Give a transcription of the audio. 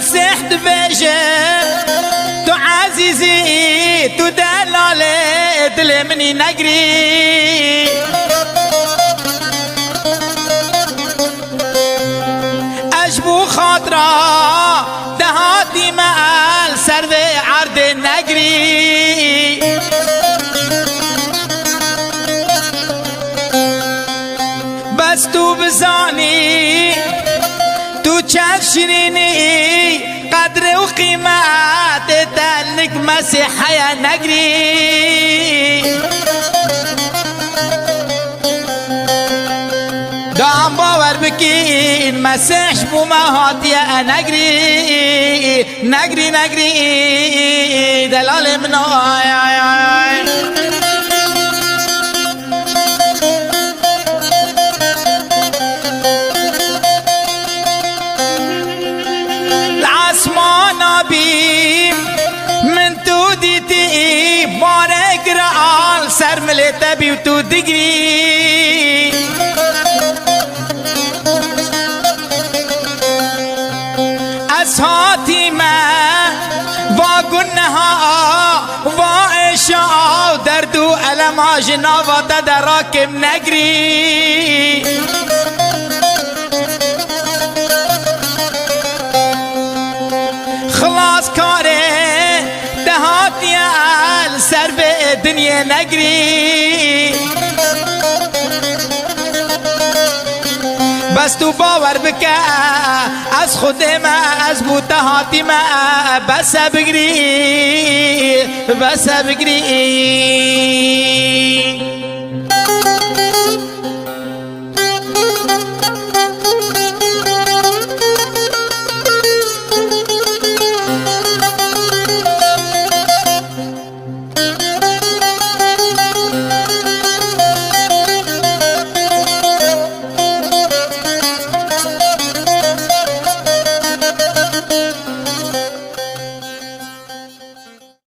مسيح دبيجه تو عزيزي تو دلالي دل مني نقري أجبو خاطرة دهاتي مال سرد عرض نقري بس تو بزاني تو چف شريني قدر وقيمات تلك مسيح يا نقري دام باور بكين مسيح شبو ما هاتي يا نقري نقري نقري دلال من بارك رعال سر ملتا بيوتو دقري أسهاتي ما واقنها وإشاء دردو ألم جنابة تدراكم نقري خلاص كاري دهاتي سر به دنیا نگری بس تو باور بکه از خود ما از بوتهاتی ما بس بگری